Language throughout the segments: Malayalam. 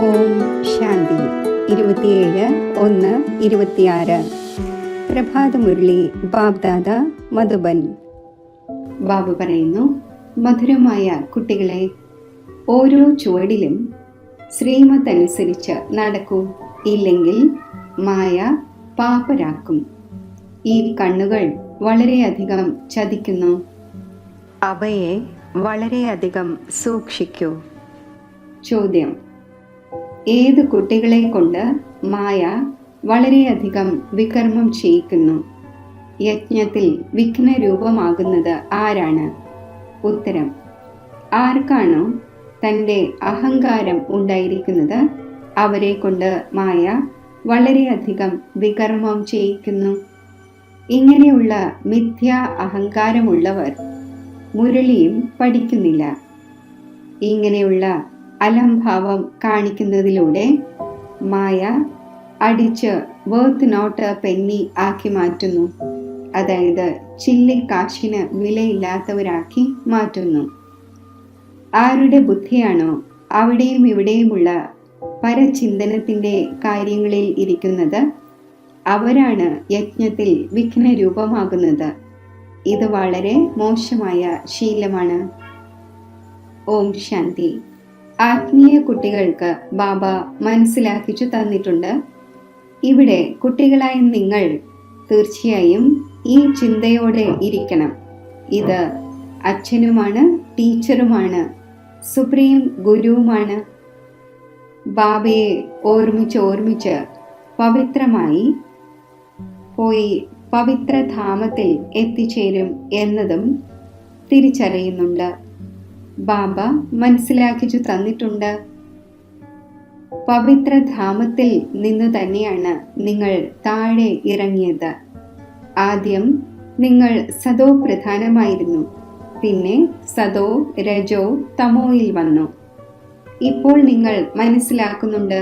ഓം ശാന്തി. 27/1/26 പ്രഭാതമുരളി ബാബ്ദാദ മധുബൻ. ബാബു പറയുന്നു, മധുരമായ കുട്ടികളെ, ഓരോ ചുവടിലും ശ്രീമത്ത് അനുസരിച്ച് നടക്കൂ, ഇല്ലെങ്കിൽ മായ പാപ്പരാക്കും. ഈ കണ്ണുകൾ വളരെയധികം ചതിക്കുന്നു, അവയെ വളരെയധികം സൂക്ഷിക്കൂ. ചോദ്യം: ഏത് കുട്ടികളെ കൊണ്ട് മായ വളരെയധികം വികർമ്മം ചെയ്യിക്കുന്നു? യജ്ഞത്തിൽ വിഘ്നരൂപമാകുന്നത് ആരാണ്? ഉത്തരം: ആർക്കാണോ തൻ്റെ അഹങ്കാരം ഉണ്ടായിരിക്കുന്നത് അവരെ കൊണ്ട് മായ വളരെയധികം വികർമ്മം ചെയ്യിക്കുന്നു. ഇങ്ങനെയുള്ള മിഥ്യാ അഹങ്കാരമുള്ളവർ മുരളിയും പഠിക്കുന്നില്ല. ഇങ്ങനെയുള്ള അലംഭാവം കാണിക്കുന്നതിലൂടെ മായ അടിച്ച് വർത്ത് നോട്ട് പെന്നി ആക്കി മാറ്റുന്നു, അതായത് ചില്ലിക്കാശിന് വിലയില്ലാത്തവരാക്കി മാറ്റുന്നു. ആരുടെ ബുദ്ധിയാണോ അവിടെയും ഇവിടെയുമുള്ള പരചിന്തനത്തിൻ്റെ കാര്യങ്ങളിൽ ഇരിക്കുന്നത്, അവരാണ് യജ്ഞത്തിൽ വിഘ്നരൂപമാകുന്നത്. ഇത് വളരെ മോശമായ ശീലമാണ്. ഓം ശാന്തി. ആത്മീയ കുട്ടികൾക്ക് ബാബ മനസ്സിലാക്കിച്ചു തന്നിട്ടുണ്ട്. ഇവിടെ കുട്ടികളായ നിങ്ങൾ തീർച്ചയായും ഈ ചിന്തയോടെ ഇരിക്കണം. ഇത് അച്ഛനുമാണ്, ടീച്ചറുമാണ്, സുപ്രീം ഗുരുവുമാണ്. ബാബയെ ഓർമ്മിച്ച് പവിത്രമായി പോയി പവിത്രധാമത്തിൽ എത്തിച്ചേരും എന്നതും തിരിച്ചറിയുന്നുണ്ട്. ബാബ മനസ്സിലാക്കിച്ചു തന്നിട്ടുണ്ട്. പവിത്രധാമത്തിൽ നിന്നു തന്നെയാണ് നിങ്ങൾ താഴെ ഇറങ്ങിയത്. ആദ്യം നിങ്ങൾ സതോ പ്രധാനമായിരുന്നു, പിന്നെ സതോ രജോ തമോയിൽ വന്നു. ഇപ്പോൾ നിങ്ങൾ മനസ്സിലാക്കുന്നുണ്ട്,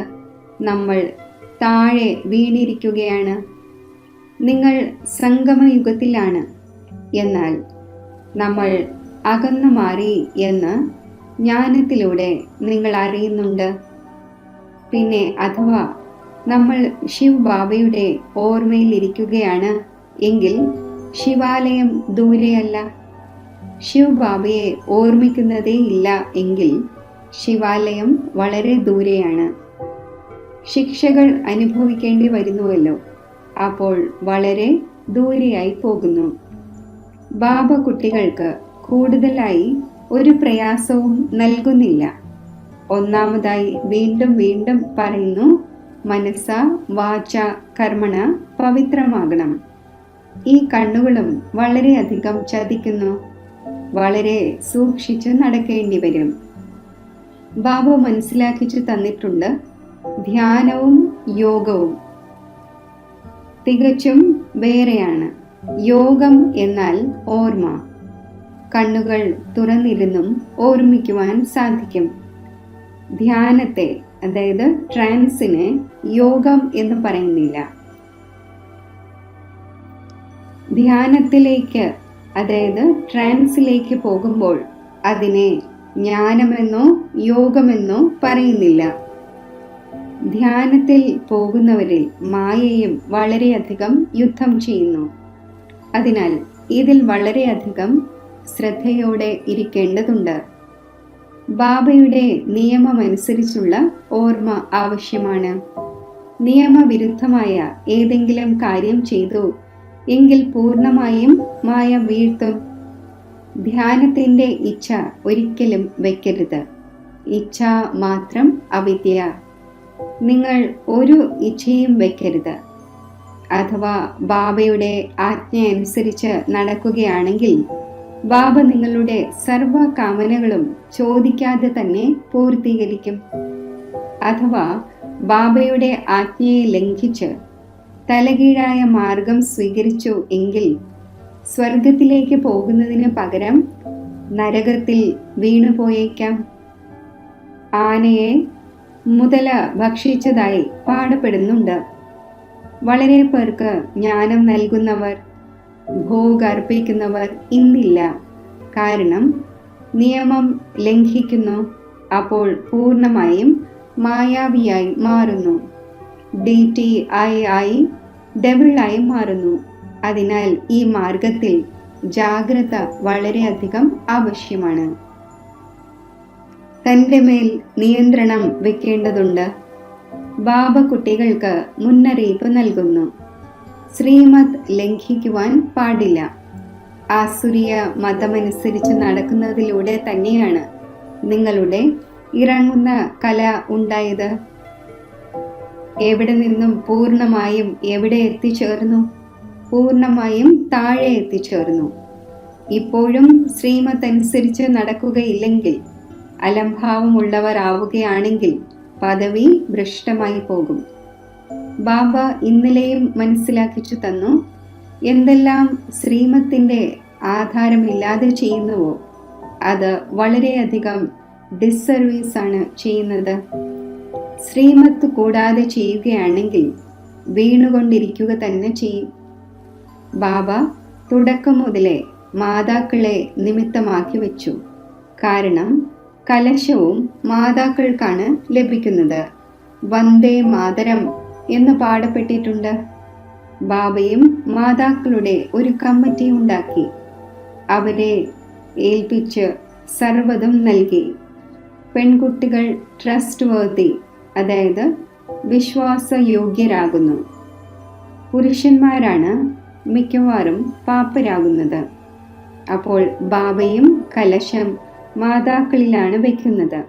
നമ്മൾ താഴെ വീണിരിക്കുകയാണ്. നിങ്ങൾ സംഗമയുഗത്തിലാണ്, എന്നാൽ നമ്മൾ അകന്നു മാറി എന്ന് ജ്ഞാനത്തിലൂടെ നിങ്ങൾ അറിയുന്നുണ്ട്. പിന്നെ അഥവാ നമ്മൾ ശിവ് ബാബയുടെ ഓർമ്മയിൽ ഇരിക്കുകയാണ് എങ്കിൽ ശിവാലയം ദൂരെയല്ല. ശിവ് ബാബയെ ഓർമ്മിക്കുന്നതേ ഇല്ല എങ്കിൽ ശിവാലയം വളരെ ദൂരെയാണ്. ശിക്ഷകൾ അനുഭവിക്കേണ്ടി വരുന്നുവല്ലോ, അപ്പോൾ വളരെ ദൂരെയായി പോകുന്നു. ബാബ കുട്ടികൾക്ക് കൂടുതലായി ഒരു പ്രയാസവും നൽകുന്നില്ല. ഒന്നാമതായി വീണ്ടും വീണ്ടും പറയുന്നു, മനസ്സ വാച കർമ്മണ പവിത്രമാകണം. ഈ കണ്ണുകളും വളരെയധികം ചതിക്കുന്നു, വളരെ സൂക്ഷിച്ച് നടക്കേണ്ടി വരും. ബാബ മനസ്സിലാക്കിച്ചു തന്നിട്ടുണ്ട്, ധ്യാനവും യോഗവും തികച്ചും വേറെയാണ്. യോഗം എന്നാൽ ഓർമ്മ. കണ്ണുകൾ തുറന്നിരുന്നും ഓർമ്മിക്കുവാൻ സാധിക്കും. ധ്യാനത്തെ, അതായത് ട്രാൻസിനെ യോഗം എന്ന് പറയുന്നില്ല. ധ്യാനത്തിലേക്ക്, അതായത് ട്രാൻസിലേക്ക് പോകുമ്പോൾ അതിനെ ജ്ഞാനമെന്നോ യോഗമെന്നോ പറയുന്നില്ല. ധ്യാനത്തിൽ പോകുന്നവരിൽ മായയും വളരെയധികം യുദ്ധം ചെയ്യുന്നു. അതിനാൽ ഇതിൽ വളരെയധികം ശ്രദ്ധയോടെ ഇരിക്കേണ്ടതുണ്ട്. ബാബയുടെ നിയമമനുസരിച്ചുള്ള ഓർമ്മ ആവശ്യമാണ്. നിയമവിരുദ്ധമായ ഏതെങ്കിലും കാര്യം ചെയ്തു എങ്കിൽ പൂർണ്ണമായും മായ വീഴ്ത്തും. ധ്യാനത്തിൻ്റെ ഇച്ഛ ഒരിക്കലും വയ്ക്കരുത്. ഇച്ഛ മാത്രം അവിദ്യ. നിങ്ങൾ ഒരു ഇച്ഛയും വയ്ക്കരുത്. അഥവാ ബാബയുടെ ആജ്ഞ അനുസരിച്ച് നടക്കുകയാണെങ്കിൽ ബാബ നിങ്ങളുടെ സർവ കാമനകളും ചോദിക്കാതെ തന്നെ പൂർത്തീകരിക്കും. അഥവാ ബാബയുടെ ആജ്ഞയെ ലംഘിച്ച് തലകീഴായ മാർഗം സ്വീകരിച്ചു എങ്കിൽ സ്വർഗത്തിലേക്ക് പോകുന്നതിന് പകരം നരകത്തിൽ വീണുപോയേക്കാം. ആനയെ മുതല ഭക്ഷിച്ചതായി പാടപ്പെടുന്നുണ്ട്. വളരെ പേർക്ക് ജ്ഞാനം നൽകുന്നവർ, ഭോഗ് അർപ്പിക്കുന്നവർ ഇന്നില്ല. കാരണം നിയമം ലംഘിക്കുന്നു. അപ്പോൾ പൂർണ്ണമായും മായാവിയായി മാറുന്നു. DTI ആയി ഡെവിളായി മാറുന്നു. അതിനാൽ ഈ മാർഗത്തിൽ ജാഗ്രത വളരെയധികം ആവശ്യമാണ്. തൻ്റെ മേൽ നിയന്ത്രണം വെക്കേണ്ടതുണ്ട്. ബാബ കുട്ടികൾക്ക് മുന്നറിയിപ്പ് നൽകുന്നു. ശ്രീമത് ലംഘിക്കുവാൻ പാടില്ല. ആസുരീയ മതമനുസരിച്ച് നടക്കുന്നതിലൂടെ തന്നെയാണ് നിങ്ങളുടെ ഇറങ്ങുന്ന കല ഉണ്ടായത്. എവിടെ നിന്നും പൂർണ്ണമായും എവിടെ എത്തിച്ചേർന്നു? പൂർണ്ണമായും താഴെ എത്തിച്ചേർന്നു. ഇപ്പോഴും ശ്രീമത് അനുസരിച്ച് നടക്കുകയില്ലെങ്കിൽ, അലംഭാവമുള്ളവർ ആവുകയാണെങ്കിൽ പദവി ഭ്രഷ്ടമായി പോകും. ബാബ ഇന്നലെയും മനസ്സിലാക്കിച്ചു തന്നു, എന്തെല്ലാം ശ്രീമത്തിന്റെ ആധാരമില്ലാതെ ചെയ്യുന്നുവോ അത് വളരെയധികം ഡിസ്സർവീസ് ആണ് ചെയ്യുന്നത്. ശ്രീമത്ത് കൂടാതെ ചെയ്യുകയാണെങ്കിൽ വീണുകൊണ്ടിരിക്കുക തന്നെ ചെയ്യും. ബാബ തുടക്കം മുതലേ മാതാക്കളെ നിമിത്തമാക്കി വെച്ചു. കാരണം കലശവും മാതാക്കൾക്കാണ് ലഭിക്കുന്നത്. വന്ദേ മാതരം എന്ന് പാടപ്പെട്ടിട്ടുണ്ട്. ബാബയും മാതാക്കളുടെ ഒരു കമ്മിറ്റി ഉണ്ടാക്കി. അവരെ ഏൽപ്പിച്ച് സർവ്വതും നൽകി. പെൺകുട്ടികൾ ട്രസ്റ്റ് വർത്തി, അതായത് വിശ്വാസയോഗ്യരാകുന്നു. പുരുഷന്മാരാണ് മിക്കവാറും പാപ്പരാകുന്നത്. അപ്പോൾ ബാബയും കലശം മാതാക്കളിലാണ് വയ്ക്കുന്നത്.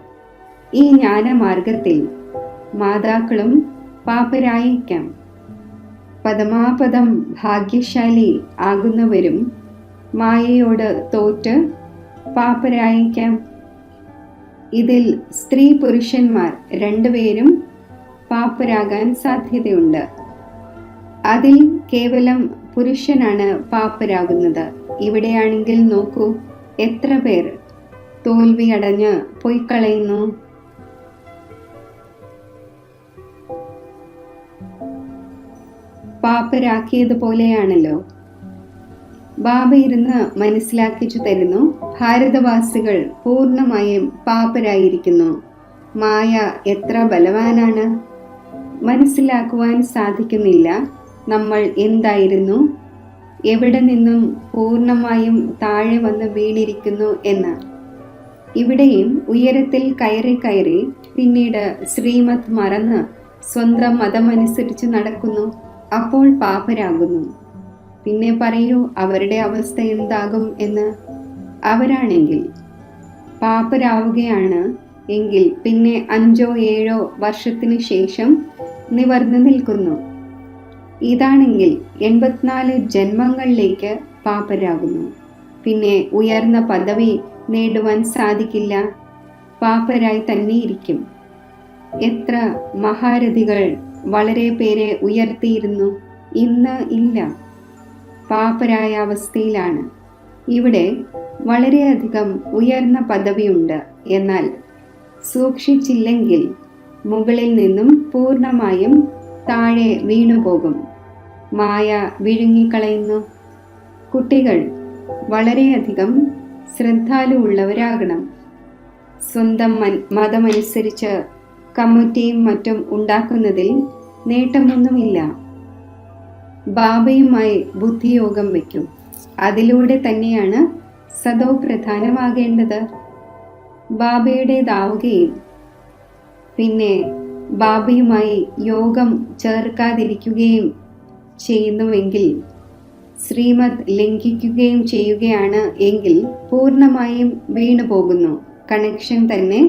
ഈ ജ്ഞാനമാർഗത്തിൽ മാതാക്കളും പാപ്പരായിരിക്കാം. പരമാപദം ഭാഗ്യശാലി ആകുന്നവരും മായയോട് തോറ്റ് പാപ്പരായിരിക്കാം. ഇതിൽ സ്ത്രീ പുരുഷന്മാർ രണ്ടുപേരും പാപ്പരാകാൻ സാധ്യതയുണ്ട്. അതിൽ കേവലം പുരുഷനാണ് പാപ്പരാകുന്നത്. ഇവിടെയാണെങ്കിൽ നോക്കൂ, എത്ര പേർ തോൽവി അടഞ്ഞ് പൊയ്ക്കളയുന്നു. പാപ്പരാക്കിയതുപോലെയാണല്ലോ. ബാബ ഇരുന്ന് മനസ്സിലാക്കിച്ചു തരുന്നു, ഭാരതവാസികൾ പൂർണ്ണമായും പാപ്പരായിരിക്കുന്നു. മായ എത്ര ബലവാനാണ്. മനസ്സിലാക്കുവാൻ സാധിക്കുന്നില്ല നമ്മൾ എന്തായിരുന്നു, എവിടെ നിന്നും പൂർണ്ണമായും താഴെ വന്ന് വീണിരിക്കുന്നു എന്ന്. ഇവിടെയും ഉയരത്തിൽ കയറി കയറി പിന്നീട് ശ്രീമത് മറന്ന് സ്വന്തം മതമനുസരിച്ച് നടക്കുന്നു. അപ്പോൾ പാപ്പരാകുന്നു. പിന്നെ പറയൂ, അവരുടെ അവസ്ഥ എന്താകും എന്ന്. അവരാണെങ്കിൽ പാപ്പരാവുകയാണ് എങ്കിൽ പിന്നെ 5 or 7 വർഷത്തിന് ശേഷം നിവർന്നു നിൽക്കുന്നു. ഇതാണെങ്കിൽ 84 ജന്മങ്ങളിലേക്ക് പാപ്പരാകുന്നു. പിന്നെ ഉയർന്ന പദവി നേടുവാൻ സാധിക്കില്ല. പാപ്പരായി തന്നെ ഇരിക്കും. എത്ര മഹാരഥികൾ വളരെ പേരെ ഉയർത്തിയിരുന്നു, ഇന്ന് ഇല്ല. പാപ്പരായ അവസ്ഥയിലാണ്. ഇവിടെ വളരെയധികം ഉയർന്ന പദവിയുണ്ട്. എന്നാൽ സൂക്ഷിച്ചില്ലെങ്കിൽ മുകളിൽ നിന്നും പൂർണ്ണമായും താഴെ വീണുപോകും. മായ വിഴുങ്ങിക്കളയുന്നു. കുട്ടികൾ വളരെയധികം ശ്രദ്ധാലുവുള്ളവരാകണം. സ്വന്തം മതമനുസരിച്ച് കമ്മിറ്റിയും മറ്റും ഉണ്ടാക്കുന്നതിൽ നേട്ടമൊന്നുമില്ല. ബാബയുമായി ബുദ്ധിയോഗം വയ്ക്കും. അതിലൂടെ തന്നെയാണ് സദോ പ്രധാനമാകേണ്ടത്. ബാബയുടേതാവുകയും പിന്നെ ബാബയുമായി യോഗം ചേർക്കാതിരിക്കുകയും ചെയ്യുന്നുവെങ്കിൽ, ശ്രീമത് ലംഘിക്കുകയും ചെയ്യുകയാണ് എങ്കിൽ പൂർണ്ണമായും വീണു പോകുന്നു. കണക്ഷൻ തന്നെ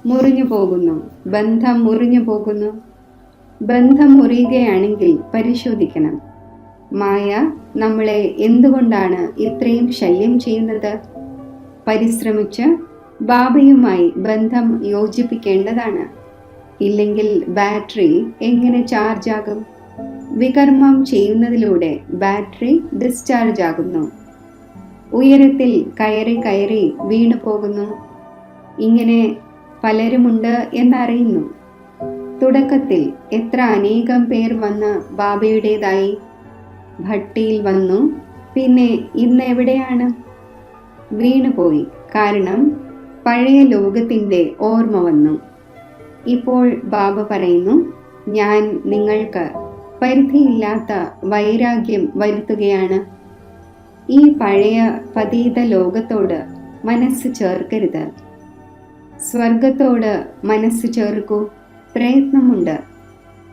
മുറിഞ്ഞു പോകുന്നു. ബന്ധം മുറിഞ്ഞു പോകുന്നു. ബന്ധം മുറിയുകയാണെങ്കിൽ പരിശോധിക്കണം. മായ നമ്മളെ എന്തുകൊണ്ടാണ് ഇത്രയും ശല്യം ചെയ്യുന്നത്? പരിശ്രമിച്ച് ബാബയുമായി ബന്ധം യോജിപ്പിക്കേണ്ടതാണ്. ഇല്ലെങ്കിൽ ബാറ്ററി എങ്ങനെ ചാർജ് ആകും? വികർമ്മം ചെയ്യുന്നതിലൂടെ ബാറ്ററി ഡിസ്ചാർജ് ആകുന്നു. ഉയരത്തിൽ കയറി കയറി വീണു പോകുന്നു. ഇങ്ങനെ പലരുമുണ്ട് എന്നറിയുന്നു. തുടക്കത്തിൽ എത്ര അനേകം പേർ വന്ന് ബാബയുടേതായി. ഭട്ടിയിൽ വന്നു. പിന്നെ ഇന്ന് എവിടെയാണ്? വീണുപോയി. കാരണം പഴയ ലോകത്തിൻ്റെ ഓർമ്മ വന്നു. ഇപ്പോൾ ബാബ പറയുന്നു, ഞാൻ നിങ്ങൾക്ക് പരിധിയില്ലാത്ത വൈരാഗ്യം വരുത്തുകയാണ്. ഈ പഴയ പതീത ലോകത്തോട് മനസ്സ് ചേർക്കരുത്. സ്വർഗത്തോട് മനസ്സ് ചേർക്കൂ. പ്രയത്നമുണ്ട്.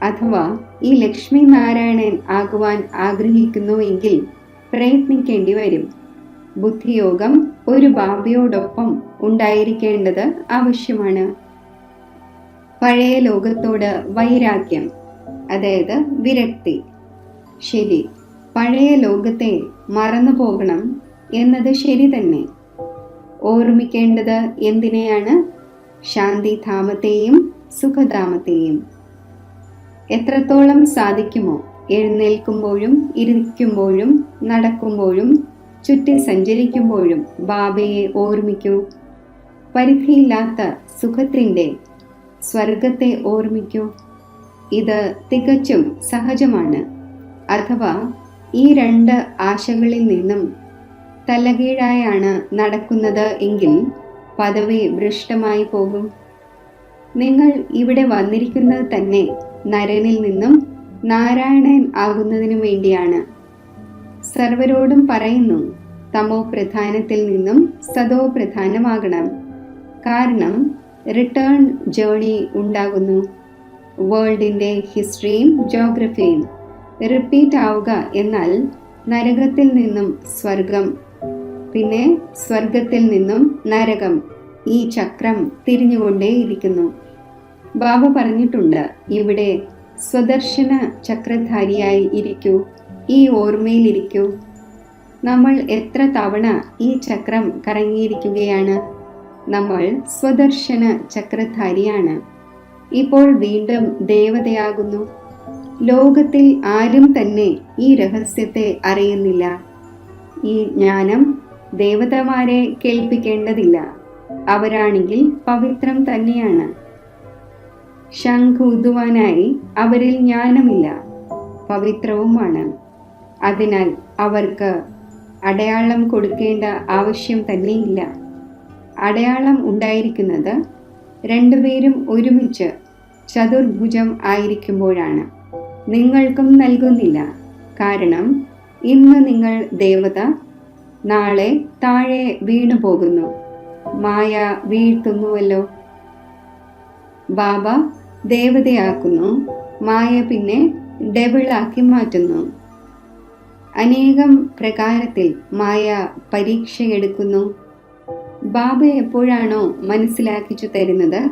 അഥവാ ഈ ലക്ഷ്മി നാരായണൻ ആകുവാൻ ആഗ്രഹിക്കുന്നുവെങ്കിൽ പ്രയത്നിക്കേണ്ടി വരും. ബുദ്ധിയോഗം ഒരു ബാബയോടൊപ്പം ഉണ്ടായിരിക്കേണ്ടത് ആവശ്യമാണ്. പഴയ ലോകത്തോട് വൈരാഗ്യം, അതായത് വിരക്തി. ശരി, പഴയ ലോകത്തെ മറന്നു പോകണം എന്നത് ശരി തന്നെ. ഓർമ്മിക്കേണ്ടത് എന്തിനെയാണ്? ശാന്തിധാമത്തെയും സുഖധാമത്തെയും. എത്രത്തോളം സാധിക്കുമോ എഴുന്നേൽക്കുമ്പോഴും ഇരിക്കുമ്പോഴും നടക്കുമ്പോഴും ചുറ്റി സഞ്ചരിക്കുമ്പോഴും ബാബയെ ഓർമ്മിക്കൂ. പരിധിയില്ലാത്ത സുഖത്തിൻ്റെ സ്വർഗത്തെ ഓർമ്മിക്കൂ. ഇത് തികച്ചും സഹജമാണ്. അഥവാ ഈ രണ്ട് ആശകളിൽ നിന്നും തലകീഴായാണ് നടക്കുന്നത് എങ്കിൽ പദവി ഭ്രഷ്ടമായി പോകും. നിങ്ങൾ ഇവിടെ വന്നിരിക്കുന്നത് തന്നെ നരനിൽ നിന്നും നാരായണൻ ആകുന്നതിനു വേണ്ടിയാണ്. സർവരോടും പറയുന്നു, തമോ പ്രധാനത്തിൽ നിന്നും സതോ പ്രധാനമാകണം. കാരണം റിട്ടേൺ ജേണി ഉണ്ടാകുന്നു. വേൾഡിൻ്റെ ഹിസ്റ്ററിയും ജോഗ്രഫിയും റിപ്പീറ്റ് ആവുക എന്നാൽ നരകത്തിൽ നിന്നും സ്വർഗം, പിന്നെ സ്വർഗത്തിൽ നിന്നും നരകം. ഈ ചക്രം തിരിഞ്ഞുകൊണ്ടേയിരിക്കുന്നു. ബാബ പറഞ്ഞിട്ടുണ്ട്, ഇവിടെ സ്വദർശന ചക്രധാരിയായി ഇരിക്കൂ, ഈ ഓർമ്മയിലിരിക്കൂ. നമ്മൾ എത്ര തവണ ഈ ചക്രം കറങ്ങിയിരിക്കുകയാണ്. നമ്മൾ സ്വദർശന ചക്രധാരിയാണ്. ഇപ്പോൾ വീണ്ടും ദേവതയാകുന്നു. ലോകത്തിൽ ആരും തന്നെ ഈ രഹസ്യത്തെ അറിയുന്നില്ല. ഈ ജ്ഞാനം ദേവതമാരെ കേൾപ്പിക്കേണ്ടതില്ല. അവരാണെങ്കിൽ പവിത്രം തന്നെയാണ്. ശംഖൂതുവാനായി അവരിൽ ജ്ഞാനമില്ല, പവിത്രവുമാണ്. അതിനാൽ അവർക്ക് അടയാളം കൊടുക്കേണ്ട ആവശ്യം തന്നെയില്ല. അടയാളം ഉണ്ടായിരിക്കുന്നത് രണ്ടുപേരും ഒരുമിച്ച് ചതുർഭുജം ആയിരിക്കുമ്പോഴാണ്. നിങ്ങൾക്കും നൽകുന്നില്ല. കാരണം ഇന്ന് നിങ്ങൾ ദേവത, നാളെ താഴെ വീണു പോകുന്നു. മായ വീഴ്ത്തുന്നുവല്ലോ. ബാബ ദേവതയാക്കുന്നു, മായ പിന്നെ ഡെവിളാക്കി മാറ്റുന്നു. അനേകം പ്രകാരത്തിൽ മായ പരീക്ഷയെടുക്കുന്നു. ബാബ എപ്പോഴാണോ മനസ്സിലാക്കിച്ചു തരുന്നത്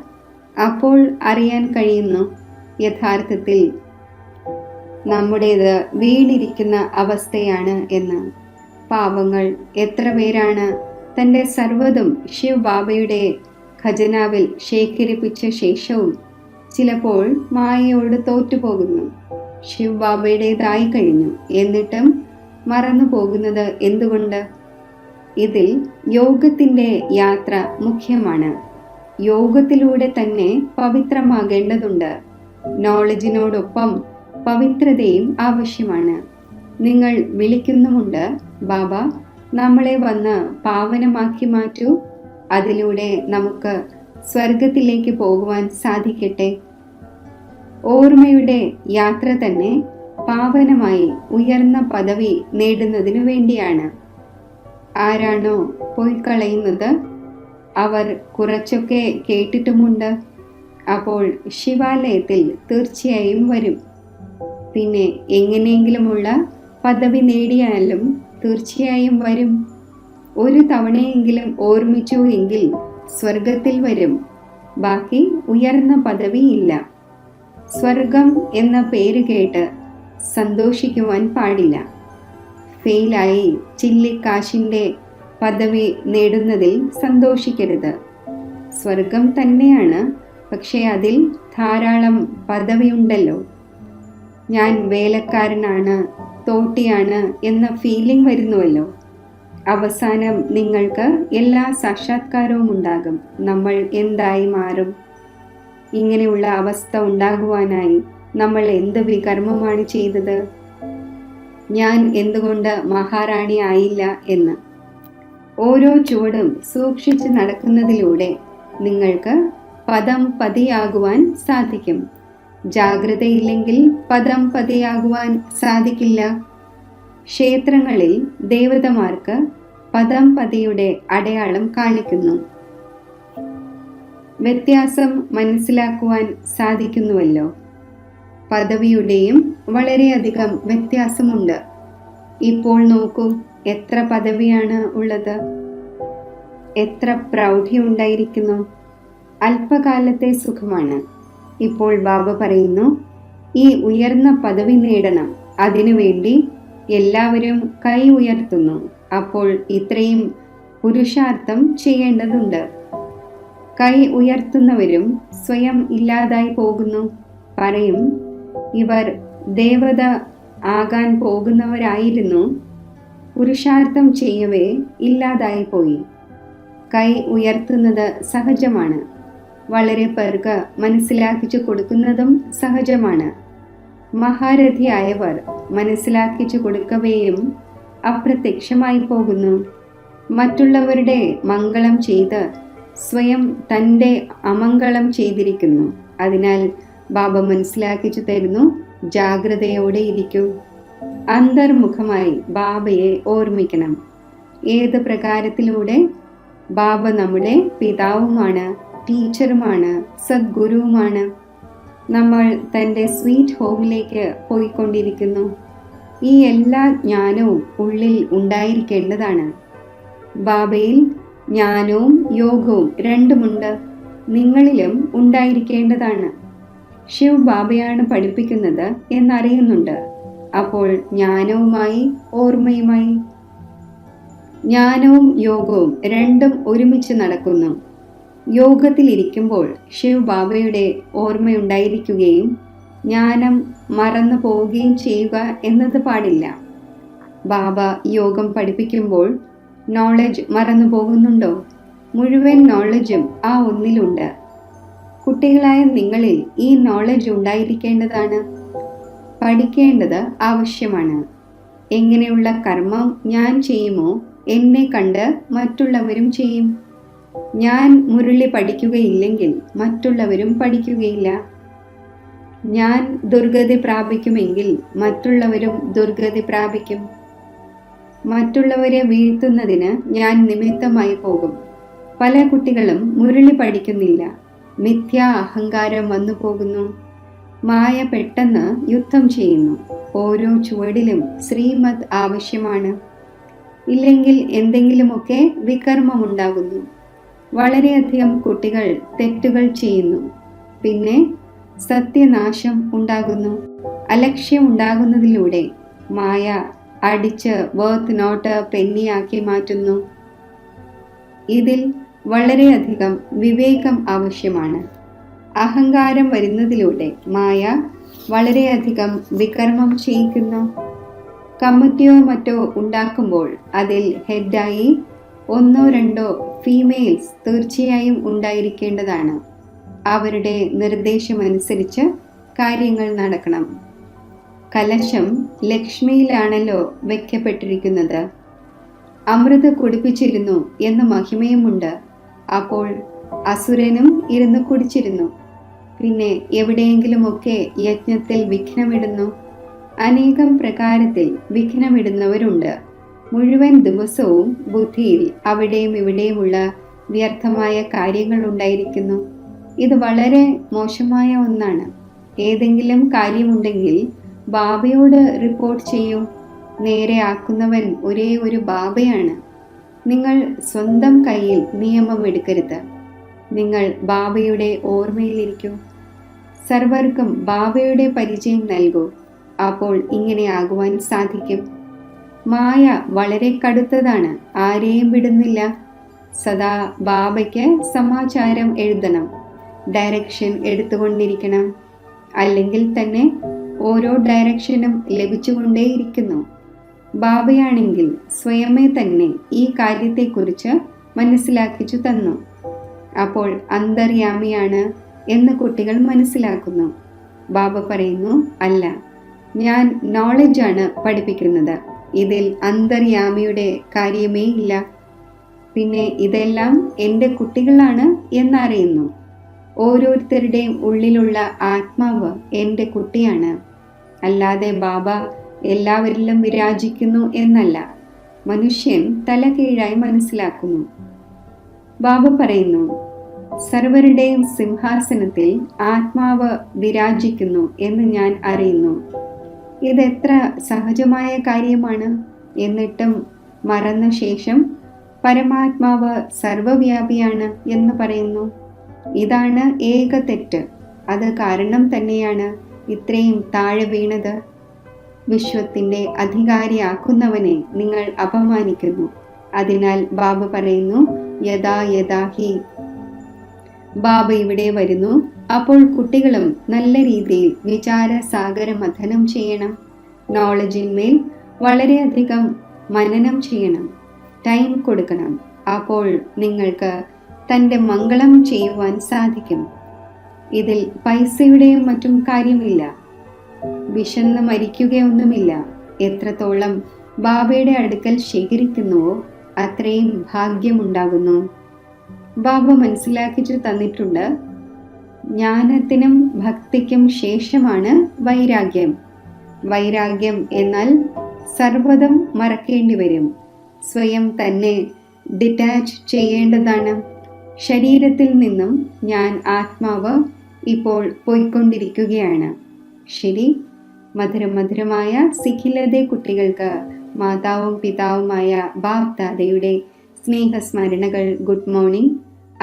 അപ്പോൾ അറിയാൻ കഴിയുന്നു യഥാർത്ഥത്തിൽ നമ്മുടേത് വീണിരിക്കുന്ന അവസ്ഥയാണ് എന്ന്. പാവങ്ങൾ എത്ര പേരാണ് തൻ്റെ സർവ്വതും ശിവ് ബാബയുടെ ഖജനാവിൽ ശേഖരിപ്പിച്ച ശേഷവും ചിലപ്പോൾ മായയോട് തോറ്റുപോകുന്നു. ശിവ് ബാബയുടേതായി കഴിഞ്ഞു, എന്നിട്ടും മറന്നു പോകുന്നത് എന്തുകൊണ്ട്? ഇതിൽ യോഗത്തിൻ്റെ യാത്ര മുഖ്യമാണ്. യോഗത്തിലൂടെ തന്നെ പവിത്രമാകേണ്ടതുണ്ട്. നോളജിനോടൊപ്പം പവിത്രതയും ആവശ്യമാണ്. നിങ്ങൾ വിളിക്കുന്നുമുണ്ട്, ബാബ നമ്മളെ വന്ന് പാവനമാക്കി മാറ്റൂ, അതിലൂടെ നമുക്ക് സ്വർഗത്തിലേക്ക് പോകുവാൻ സാധിക്കട്ടെ. ഓർമ്മയുടെ യാത്ര തന്നെ പാവനമായി ഉയർന്ന പദവി നേടുന്നതിനു വേണ്ടിയാണ്. ആരാണോ പോയി കളയുന്നത് അവർ കുറച്ചൊക്കെ കേട്ടിട്ടുമുണ്ട്. അപ്പോൾ ശിവാലയത്തിൽ തീർച്ചയായും വരും. പിന്നെ എങ്ങനെയെങ്കിലുമുള്ള പദവി നേടിയാലും തീർച്ചയായും വരും. ഒരു തവണയെങ്കിലും ഓർമ്മിച്ചു എങ്കിൽ സ്വർഗത്തിൽ വരും. ബാക്കി ഉയർന്ന പദവിയില്ല. സ്വർഗം എന്ന പേര് കേട്ട് സന്തോഷിക്കുവാൻ പാടില്ല. ഫെയിലായി ചില്ലിക്കാശിൻ്റെ പദവി നേടുന്നതിൽ സന്തോഷിക്കരുത്. സ്വർഗം തന്നെയാണ്, പക്ഷേ അതിൽ ധാരാളം പദവിയുണ്ടല്ലോ. ഞാൻ വേലക്കാരനാണ്, തോട്ടിയാണ് എന്ന ഫീലിംഗ് വരുന്നുവല്ലോ. അവസാനം നിങ്ങൾക്ക് എല്ലാ സാക്ഷാത്കാരവും ഉണ്ടാകും. നമ്മൾ എന്തായി മാറും? ഇങ്ങനെയുള്ള അവസ്ഥ ഉണ്ടാകുവാനായി നമ്മൾ എന്ത് വികർമ്മമാണ് ചെയ്തത്? ഞാൻ എന്തുകൊണ്ട് മഹാറാണി ആയില്ല എന്ന്. ഓരോ ചുവടും സൂക്ഷിച്ച് നടക്കുന്നതിലൂടെ നിങ്ങൾക്ക് പദം പതിയാകുവാൻ സാധിക്കും. ജാഗ്രതയില്ലെങ്കിൽ പദം പതിയാകുവാൻ സാധിക്കില്ല. ക്ഷേത്രങ്ങളിൽ ദേവതമാർക്ക് പദം പതിയുടെ അടയാളം കാണിക്കുന്നു. വ്യത്യാസം മനസ്സിലാക്കുവാൻ സാധിക്കുന്നുവല്ലോ. പദവിയുടെയും വളരെയധികം വ്യത്യാസമുണ്ട്. ഇപ്പോൾ നോക്കൂ, എത്ര പദവിയാണ് ഉള്ളത്, എത്ര പ്രൗഢിയുണ്ടായിരിക്കുന്നു. അല്പകാലത്തെ സുഖമാണ്. ഇപ്പോൾ ബാബ പറയുന്നു, ഈ ഉയർന്ന പദവി നേടണം. അതിനുവേണ്ടി എല്ലാവരും കൈ ഉയർത്തുന്നു. അപ്പോൾ ഇത്രയും പുരുഷാർത്ഥം ചെയ്യേണ്ടതുണ്ട്. കൈ ഉയർത്തുന്നവരും സ്വയം ഇല്ലാതായി പോകുന്നു. പറയും, ഇവർ ദേവത ആകാൻ പോകുന്നവരായിരുന്നു, പുരുഷാർത്ഥം ചെയ്യവേ ഇല്ലാതായി പോയി. കൈ ഉയർത്തുന്നത് സഹജമാണ്. വളരെ പേർക്ക് മനസ്സിലാക്കിച്ചു കൊടുക്കുന്നതും സഹജമാണ്. മഹാരഥിയായവർ മനസ്സിലാക്കിച്ചു കൊടുക്കവേയും അപ്രത്യക്ഷമായി പോകുന്നു. മറ്റുള്ളവരുടെ മംഗളം ചെയ്ത് സ്വയം തൻ്റെ അമംഗളം ചെയ്തിരിക്കുന്നു. അതിനാൽ ബാബ മനസ്സിലാക്കിച്ചു തരുന്നു, ജാഗ്രതയോടെ ഇരിക്കൂ. അന്തർമുഖമായി ബാബയെ ഓർമ്മിക്കണം. ഏത് പ്രകാരത്തിലൂടെ? ബാബ നമ്മുടെ പിതാവുമാണ്, ടീച്ചറുമാണ്, സദ്ഗുരുവുമാണ്. നമ്മൾ തൻ്റെ സ്വീറ്റ് ഹോമിലേക്ക് പോയിക്കൊണ്ടിരിക്കുന്നു. ഈ എല്ലാ ജ്ഞാനവും ഉള്ളിൽ ഉണ്ടായിരിക്കേണ്ടതാണ്. ബാബയിൽ ജ്ഞാനവും യോഗവും രണ്ടുമുണ്ട്. നിങ്ങളിലും ഉണ്ടായിരിക്കേണ്ടതാണ്. ശിവ് ബാബയാണ് പഠിപ്പിക്കുന്നത് എന്നറിയുന്നുണ്ട്. അപ്പോൾ ജ്ഞാനവുമായി ഓർമ്മയുമായി. ജ്ഞാനവും യോഗവും രണ്ടും ഒരുമിച്ച് നടക്കുന്നു. യോഗത്തിലിരിക്കുമ്പോൾ ശിവ് ബാബയുടെ ഓർമ്മയുണ്ടായിരിക്കുകയും ജ്ഞാനം മറന്നു പോവുകയും ചെയ്യുക എന്നത് പാടില്ല. ബാബ യോഗം പഠിപ്പിക്കുമ്പോൾ നോളജ് മറന്നു പോകുന്നുണ്ടോ? മുഴുവൻ നോളജും ആ ഒന്നിലുണ്ട്. കുട്ടികളായ നിങ്ങളിൽ ഈ നോളജ് ഉണ്ടായിരിക്കേണ്ടതാണ്. പഠിക്കേണ്ടത് ആവശ്യമാണ്. എങ്ങനെയുള്ള കർമ്മം ഞാൻ ചെയ്യുമോ എന്നെ കണ്ട് മറ്റുള്ളവരും ചെയ്യും. ഞാൻ മുരളി പഠിക്കുകയില്ലെങ്കിൽ മറ്റുള്ളവരും പഠിക്കുകയില്ല. ഞാൻ ദുർഗതി പ്രാപിക്കുമെങ്കിൽ മറ്റുള്ളവരും ദുർഗതി പ്രാപിക്കും. മറ്റുള്ളവരെ വീഴ്ത്തുന്നതിന് ഞാൻ നിമിത്തമായി പോകും. പല കുട്ടികളും മുരളി പഠിക്കുന്നില്ല. മിഥ്യാ അഹങ്കാരം വന്നു പോകുന്നു. മായ പെട്ടെന്ന് യുദ്ധം ചെയ്യുന്നു. ഓരോ ചുവടിലും ശ്രീമത് ആവശ്യമാണ്. ഇല്ലെങ്കിൽ എന്തെങ്കിലുമൊക്കെ വികർമ്മമുണ്ടാകുന്നു. വളരെയധികം കുട്ടികൾ തെറ്റുകൾ ചെയ്യുന്നു. പിന്നെ സത്യനാശം ഉണ്ടാകുന്നു. അലക്ഷ്യം ഉണ്ടാകുന്നതിലൂടെ മായ അടിച്ച് വർത്ത് നോട്ട് പെന്നിയാക്കി മാറ്റുന്നു. ഇതിൽ വളരെയധികം വിവേകം ആവശ്യമാണ്. അഹങ്കാരം വരുന്നതിലൂടെ മായ വളരെയധികം വികർമ്മം ചെയ്യിക്കുന്നു. കമ്മിറ്റിയോ മറ്റോ ഉണ്ടാക്കുമ്പോൾ അതിൽ ഹെഡായി ഒന്നോ രണ്ടോ ഫീമെയിൽസ് തീർച്ചയായും ഉണ്ടായിരിക്കേണ്ടതാണ്. അവരുടെ നിർദ്ദേശമനുസരിച്ച് കാര്യങ്ങൾ നടക്കണം. കലശം ലക്ഷ്മിയിലാണല്ലോ വയ്ക്കപ്പെട്ടിരിക്കുന്നത്. അമൃത് കുടിപ്പിച്ചിരുന്നു എന്ന മഹിമയുമുണ്ട്. അപ്പോൾ അസുരനും ഇരുന്ന് കുടിച്ചിരുന്നു. പിന്നെ എവിടെയെങ്കിലുമൊക്കെ യജ്ഞത്തിൽ വിഘ്നമിടുന്നു. അനേകം പ്രകാരത്തിൽ വിഘ്നമിടുന്നവരുണ്ട്. മുഴുവൻ ദിവസവും ബുദ്ധിയിൽ അവിടെയും ഇവിടെയുമുള്ള വ്യർത്ഥമായ കാര്യങ്ങൾ ഉണ്ടായിരിക്കുന്നു. ഇത് വളരെ മോശമായ ഒന്നാണ്. ഏതെങ്കിലും കാര്യമുണ്ടെങ്കിൽ ബാബയോട് റിപ്പോർട്ട് ചെയ്യൂ. നേരെ ആക്കുന്നവൻ ഒരേ ഒരു ബാബയാണ്. നിങ്ങൾ സ്വന്തം കയ്യിൽ നിയമം എടുക്കരുത്. നിങ്ങൾ ബാബയുടെ ഓർമ്മയിലിരിക്കൂ. സർവർക്കും ബാബയുടെ പരിചയം നൽകൂ. അപ്പോൾ ഇങ്ങനെ ആകുവാൻ സാധിക്കും. മായ വളരെ കടുത്തതാണ്. ആരെയും വിടുന്നില്ല. സദാ ബാബയ്ക്ക് സമാചാരം എഴുതണം. ഡയറക്ഷൻ എടുത്തുകൊണ്ടിരിക്കണം. അല്ലെങ്കിൽ തന്നെ ഓരോ ഡയറക്ഷനും ലഭിച്ചുകൊണ്ടേയിരിക്കുന്നു. ബാബയാണെങ്കിൽ സ്വയമേ തന്നെ ഈ കാര്യത്തെക്കുറിച്ച് മനസ്സിലാക്കിച്ചു തന്നു. അപ്പോൾ അന്തർയാമിയാണ് എന്ന് കുട്ടികൾ മനസ്സിലാക്കുന്നു. ബാബ പറയുന്നു, അല്ല, ഞാൻ നോളജാണ് പഠിപ്പിക്കുന്നത്. ഇതിൽ അന്തർയാമിയുടെ കാര്യമേ ഇല്ല. പിന്നെ ഇതെല്ലാം എൻ്റെ കുട്ടികളാണ് എന്നറിയുന്നു. ഓരോരുത്തരുടെയും ഉള്ളിലുള്ള ആത്മാവ് എൻ്റെ കുട്ടിയാണ്. അല്ലാതെ ബാബ എല്ലാവരിലും വിരാജിക്കുന്നു എന്നല്ല. മനുഷ്യൻ തലകീഴായി മനസ്സിലാക്കുന്നു. ബാബ പറയുന്നു, സർവരുടെയും സിംഹാസനത്തിൽ ആത്മാവ് വിരാജിക്കുന്നു എന്ന് ഞാൻ അറിയുന്നു. ഇതെത്ര സഹജമായ കാര്യമാണ്. എന്നിട്ടും മറന്ന ശേഷം പരമാത്മാവ് സർവവ്യാപിയാണ് എന്ന് പറയുന്നു. ഇതാണ് ഏക തെറ്റ്. അത് കാരണം തന്നെയാണ് ഇത്രയും താഴെ വീണത്. വിശ്വത്തിൻ്റെ അധികാരിയാക്കുന്നവനെ നിങ്ങൾ അപമാനിക്കുന്നു. അതിനാൽ ബാബ പറയുന്നു, യഥാ യഥാ ഹി. ബാബ ഇവിടെ വരുന്നു. അപ്പോൾ കുട്ടികളും നല്ല രീതിയിൽ വിചാരസാഗര മഥനം ചെയ്യണം. നോളജിന്മേൽ വളരെയധികം മനനം ചെയ്യണം. ടൈം കൊടുക്കണം. അപ്പോൾ നിങ്ങൾക്ക് തൻ്റെ മംഗളം ചെയ്യുവാൻ സാധിക്കും. ഇതിൽ പൈസയുടെയും മറ്റും കാര്യമില്ല. വിശന്ന് മരിക്കുകയൊന്നുമില്ല. എത്രത്തോളം ബാബയുടെ അടുക്കൽ ശേഖരിക്കുന്നുവോ അത്രയും ഭാഗ്യമുണ്ടാകുന്നു. ബാബ മനസ്സിലാക്കിച്ചു തന്നിട്ടുണ്ട്, ജ്ഞാനത്തിനും ഭക്തിക്കും ശേഷമാണ് വൈരാഗ്യം. വൈരാഗ്യം എന്നാൽ സർവ്വതും മറക്കേണ്ടി വരും. സ്വയം തന്നെ ഡിറ്റാച്ച് ചെയ്യേണ്ടതാണ്. ശരീരത്തിൽ നിന്നും ഞാൻ ആത്മാവ് ഇപ്പോൾ പോയിക്കൊണ്ടിരിക്കുകയാണ്. ശരി. മധുരമായ സിഖിലതെ കുട്ടികൾക്ക് മാതാവും പിതാവുമായ ബാബ് ദാദയുടെ സ്നേഹസ്മരണകൾ. Good morning.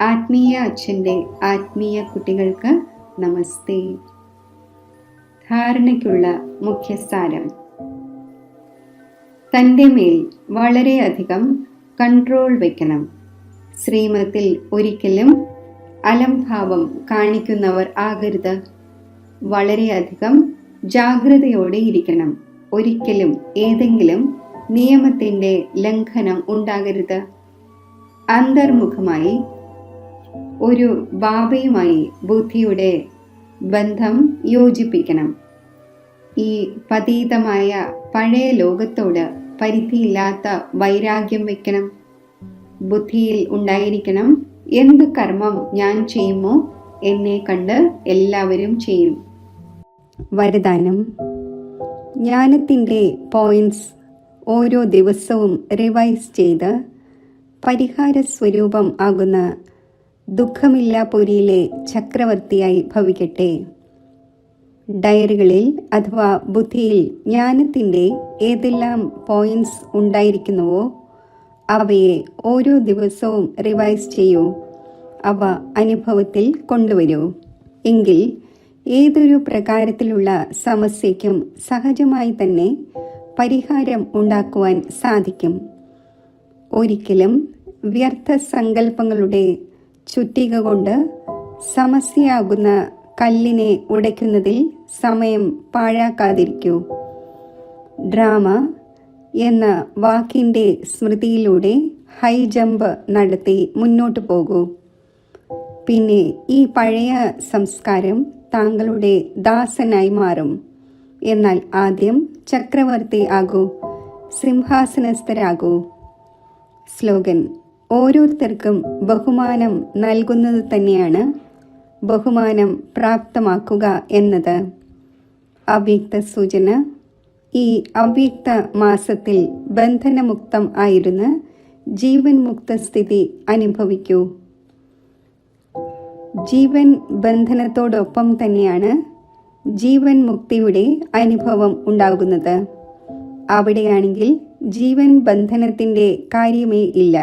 ആത്മീയ അച്ഛൻ്റെ ആത്മീയ കുട്ടികൾക്ക് നമസ്തേ. ധാരണയ്ക്കുള്ള മുഖ്യസാരം: തൻ്റെ മേൽ വളരെയധികം കൺട്രോൾ വയ്ക്കണം. ശ്രീമത്തിൽ ഒരിക്കലും അലംഭാവം കാണിക്കുന്നവർ ആകരുത്. വളരെയധികം ജാഗ്രതയോടെ ഇരിക്കണം. ഒരിക്കലും ഏതെങ്കിലും നിയമത്തിൻ്റെ ലംഘനം ഉണ്ടാകരുത്. അന്തർമുഖമായി ഒരു ബാബയുമായി ബുദ്ധിയുടെ ബന്ധം യോജിപ്പിക്കണം. ഈ പതീതമായ പഴയ ലോകത്തോട് പരിധിയില്ലാത്ത വൈരാഗ്യം വയ്ക്കണം. ബുദ്ധിയിൽ ഉണ്ടായിരിക്കണം, എന്ത് കർമ്മം ഞാൻ ചെയ്യുമോ എന്നെ കണ്ട് എല്ലാവരും ചെയ്യും. വരദാനം: ജ്ഞാനത്തിൻ്റെ പോയിന്റ്സ് ഓരോ ദിവസവും റിവൈസ് ചെയ്ത് പരിഹാര സ്വരൂപം ആകുന്ന ദുഃഖമില്ലാപുരിയിലെ ചക്രവർത്തിയായി ഭവിക്കട്ടെ. ഡയറികളിൽ അഥവാ ബുദ്ധിയിൽ ജ്ഞാനത്തിൻ്റെ ഏതെല്ലാം പോയിന്റ്സ് ഉണ്ടായിരിക്കുന്നുവോ അവയെ ഓരോ ദിവസവും റിവൈസ് ചെയ്യൂ. അവ അനുഭവത്തിൽ കൊണ്ടുവരൂ. എങ്കിൽ ഏതൊരു പ്രകാരത്തിലുള്ള സമസ്യയ്ക്കും സഹജമായി തന്നെ പരിഹാരം ഉണ്ടാക്കുവാൻ സാധിക്കും. ഒരിക്കലും വ്യർത്ഥ സങ്കല്പങ്ങളുടെ ചുറ്റിക കൊണ്ട് സമസ്യയാകുന്ന കല്ലിനെ ഉടയ്ക്കുന്നതിൽ സമയം പാഴാക്കാതിരിക്കൂ. ഡ്രാമ എന്ന വാക്കിൻ്റെ സ്മൃതിയിലൂടെ ഹൈ ജമ്പ് നടത്തി മുന്നോട്ട് പോകൂ. പിന്നെ ഈ പഴയ സംസ്കാരം താങ്കളുടെ ദാസനായി മാറും. എന്നാൽ ആദ്യം ചക്രവർത്തി ആകൂ, സിംഹാസനസ്ഥരാകൂ. സ്ലോഗൻ: ഓരോരുത്തർക്കും ബഹുമാനം നൽകുന്നത് തന്നെയാണ് ബഹുമാനം പ്രാപ്തമാക്കുക എന്നത്. അവ്യക്ത സൂചന: ഈ അവ്യക്ത മാസത്തിൽ ബന്ധനമുക്തം ആയിരുന്ന് ജീവൻ മുക്ത സ്ഥിതി അനുഭവിക്കൂ. ജീവൻ ബന്ധനത്തോടൊപ്പം തന്നെയാണ് ജീവൻ മുക്തിയുടെ അനുഭവം ഉണ്ടാകുന്നത്. അവിടെയാണെങ്കിൽ ജീവൻ ബന്ധനത്തിൻ്റെ കാര്യമേ ഇല്ല.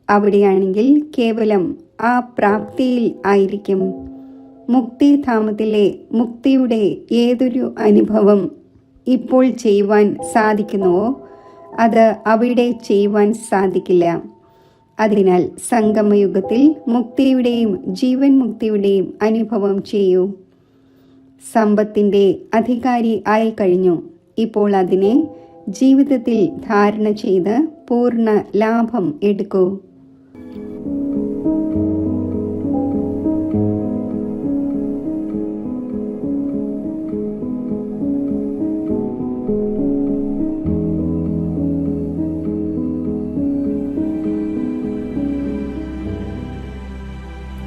അവിടെയാണെങ്കിൽ കേവലം ആ പ്രാപ്തിയിൽ ആയിരിക്കും. മുക്തിധാമത്തിലെ മുക്തിയുടെ ഏതൊരു അനുഭവം ഇപ്പോൾ ചെയ്യുവാൻ സാധിക്കുന്നുവോ അത് അവിടെ ചെയ്യുവാൻ സാധിക്കില്ല. അതിനാൽ സംഗമയുഗത്തിൽ മുക്തിയുടെയും ജീവൻ മുക്തിയുടെയും അനുഭവം ചെയ്യൂ. സമ്പത്തിൻ്റെ അധികാരി ആയി കഴിഞ്ഞു. ഇപ്പോൾ അതിനെ ജീവിതത്തിൽ ധാരണ ചെയ്ത് പൂർണ്ണ ലാഭം എടുക്കൂ.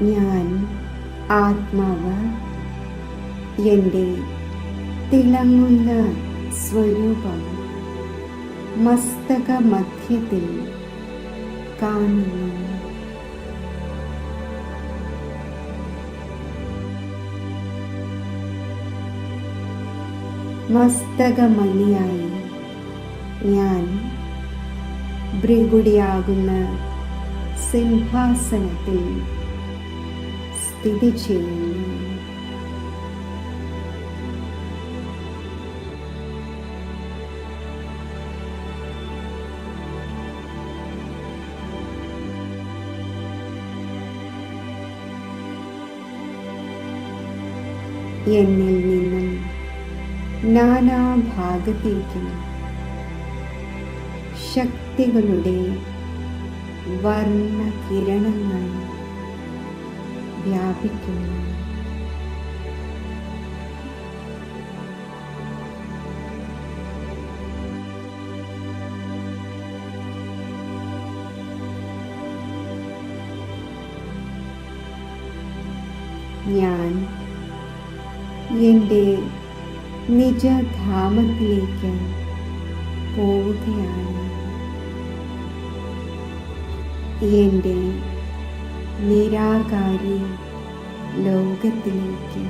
ഞാൻ ആത്മാവ് എൻ്റെ തിളങ്ങുന്ന സ്വരൂപം മസ്തക മധ്യത്തിൽ കാണുന്നു. മസ്തകമണിയായി ഞാൻ ഭൃഗുടിയാകുന്ന സിംഹാസനത്തിൽ സ്ഥിതി ചെയ്യുന്നു. എന്നിൽ നിന്നും നാനാഭാഗത്തേക്കും ശക്തികളുടെ വർണ്ണകിരണങ്ങൾ വ്യാപിക്കുന്നു. ഞാൻ എൻ്റെ നിജധാമത്തിലേക്ക് പോവുകയാണ്. എൻ്റെ നിരാകാരി ലോകത്തിലേക്ക്,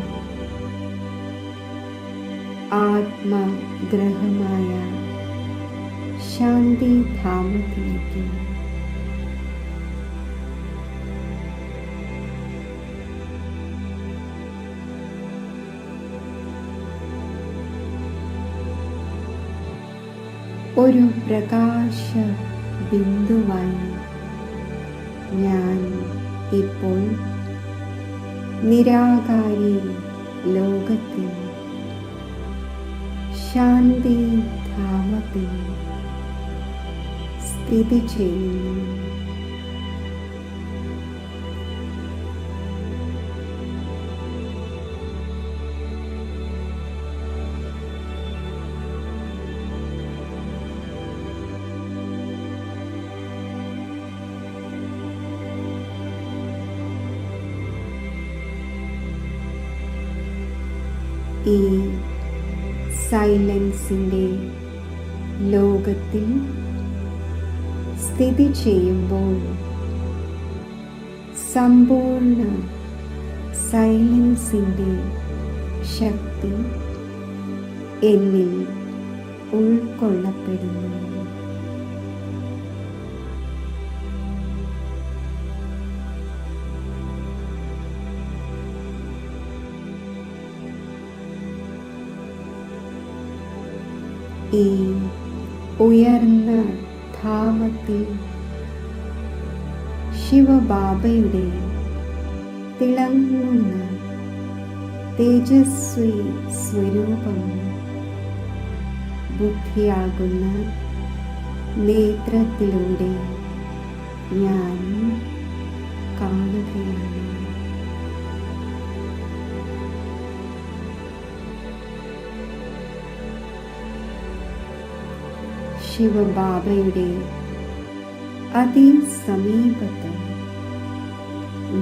ആത്മഗ്രഹമായ ശാന്തിധാമത്തിലേക്ക്. ഒരു പ്രകാശ ബിന്ദുവായി ഞാൻ ഇപ്പോൾ നിരാകാരി ലോകത്തിൽ ശാന്തിധാമത്തിൽ സ്ഥിതി ചെയ്യുന്നു. ഈ സൈലൻസിൻ്റെ ലോകത്തിൽ സ്ഥിതി ചെയ്യുമ്പോൾ സമ്പൂർണ്ണ സൈലൻസിൻ്റെ ശക്തി എന്നിൽ ഉൾക്കൊള്ളപ്പെടുന്നു. ഈ ഉയർന്ന ധാമത്തിൽ ശിവബാബയുടെ തിളങ്ങുന്ന തേജസ്വി സ്വരൂപം ബുദ്ധിയാകുന്ന നേത്രത്തിലൂടെ ഞാൻ കാണുകയാണ്. ശിവബാബയുടെ അതിസമീപത്ത്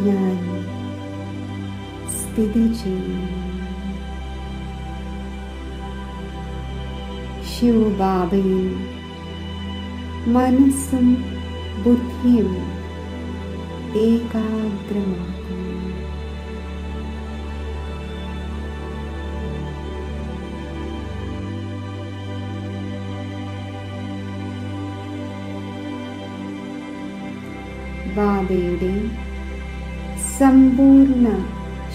ഞാൻ സ്ഥിതി ചെയ്യുന്നു. ശിവബാബയിൽ മനസ്സും ബുദ്ധിയും ഏകാഗ്രമാക്കുന്നു. ബാബയുടെ സമ്പൂർണ്ണ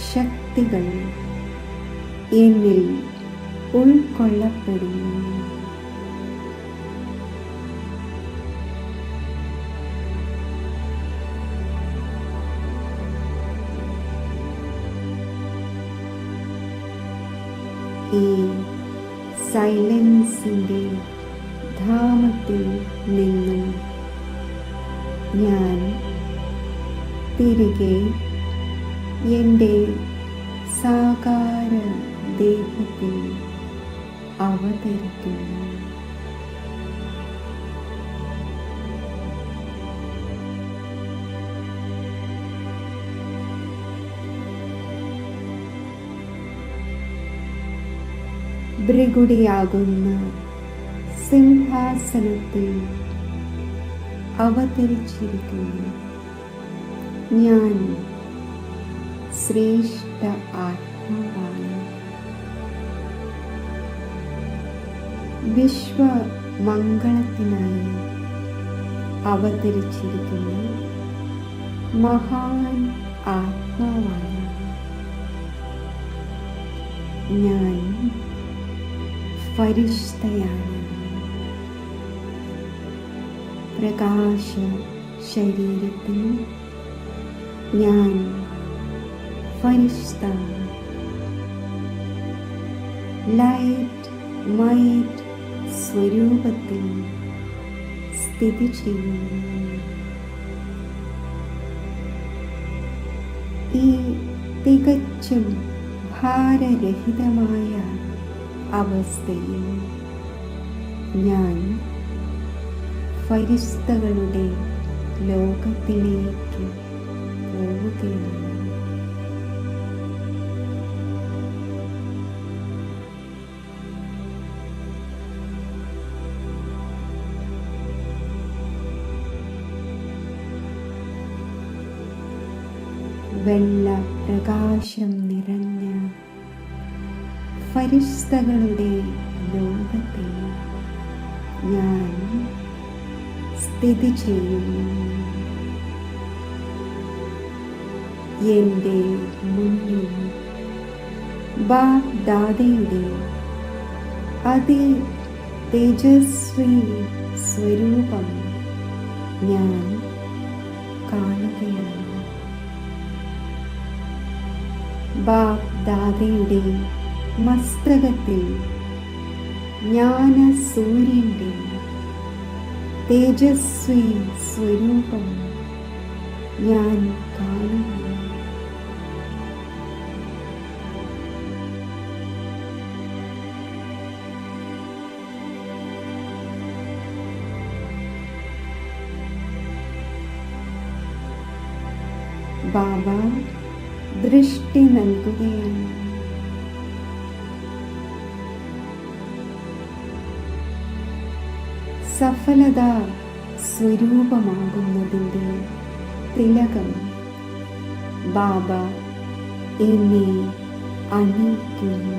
ശക്തികൾ എന്നിൽ ഉൾക്കൊള്ളപ്പെടുന്നു. ഈ സൈലൻസിൻ്റെ ധാമത്തിൽ നിന്നും ഞാൻ തിരികെ എൻ്റെ സാകാര ദേഹത്തിൽ അവതരിക്കുന്നു. ഭൃഗുടിയാകുന്ന സിംഹാസനത്തിൽ അവതരിച്ചിരിക്കുന്നു. ഞാൻ ശ്രേഷ്ഠ ആത്മാവാണ്. വിശ്വമംഗളത്തിനായി അവതരിച്ചിരിക്കുന്ന മഹാൻ ആത്മാവാണ്. ഞാൻ ഫരിഷ്തയാണ്. പ്രകാശ ശരീരത്തിൽ ഞാൻ ഫരിഷ്ത. ലൈറ്റ് മൈറ്റ് സ്വരൂപത്തിൽ സ്ഥിതി ചെയ്യുന്നു. ഈ തികച്ചും ഭാരരഹിതമായ അവസ്ഥയിൽ ഞാൻ ഫരിഷ്തകളുടെ ലോകത്തിലേക്ക് പോവുകയാണ്. വെള്ള പ്രകാശം നിറഞ്ഞ ഫരിഷ്തകളുടെ ലോകത്തിൽ ഞാൻ സ്ഥിതി ചെയ്യുന്നു. എൻ്റെ മുന്നിൽ ബാപ്ദാദയുടെ അതി തേജസ്വി സ്വരൂപം ഞാൻ കാണുകയാണ്. ബാപ്ദാദയുടെ മസ്തകത്തിൽ ജ്ഞാനസൂര്യൻ്റെ തേജസ്വി സ്വരൂപം ഞാൻ കാണുന്നു. ബാബ ദൃഷ്ടി നൽകുകയാണ്. സഫലത സ്വരൂപമാകുന്നതിൻ്റെ തിലകം ബാബ എന്നെ അണിയിക്കുന്നു.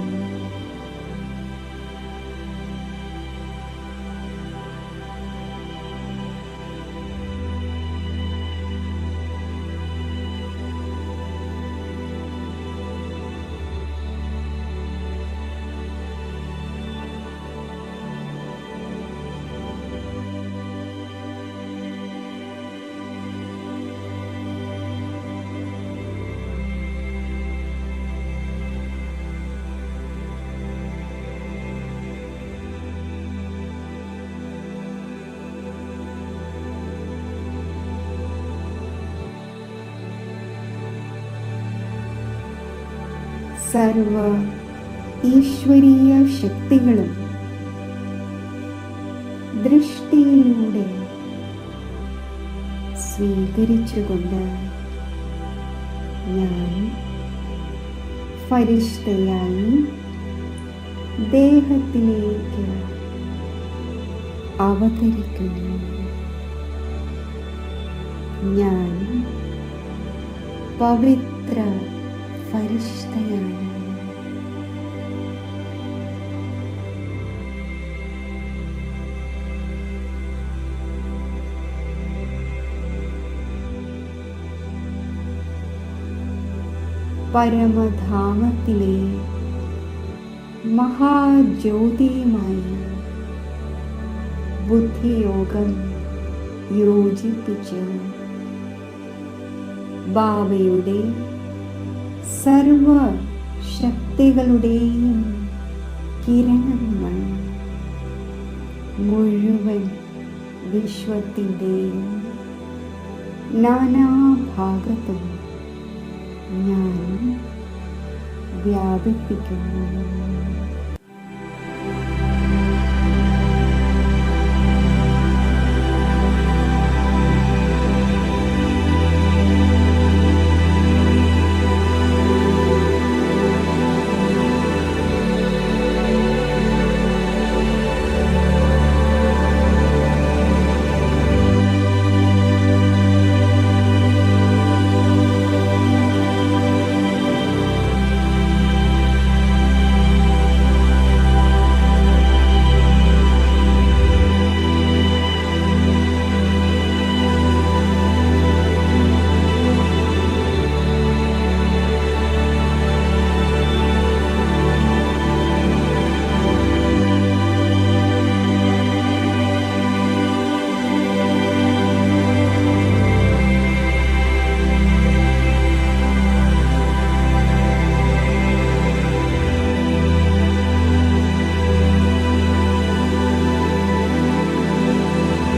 സർവ ഈശ്വരീയ ശക്തികളും ദൃഷ്ടിയിലൂടെ സ്വീകരിച്ചുകൊണ്ട് ഞാൻ ഫരിഷ്തയായി ദേഹത്തിലേക്ക് അവതരിക്കുന്നു. ഞാൻ പവിത്ര ഫരിഷ്തയാണ്. പരമധാമത്തിലെ മഹാജ്യോതിയുമായി ബുദ്ധിയോഗം യോജിപ്പിച്ച് ബാബയുടെ സർവ ശക്തികളുടെയും കിരണങ്ങൾ മുഴുവൻ വിശ്വത്തിൻ്റെയും നാനാഭാഗത്തും ഞാൻ വ്യാപിപ്പിക്കുന്നു.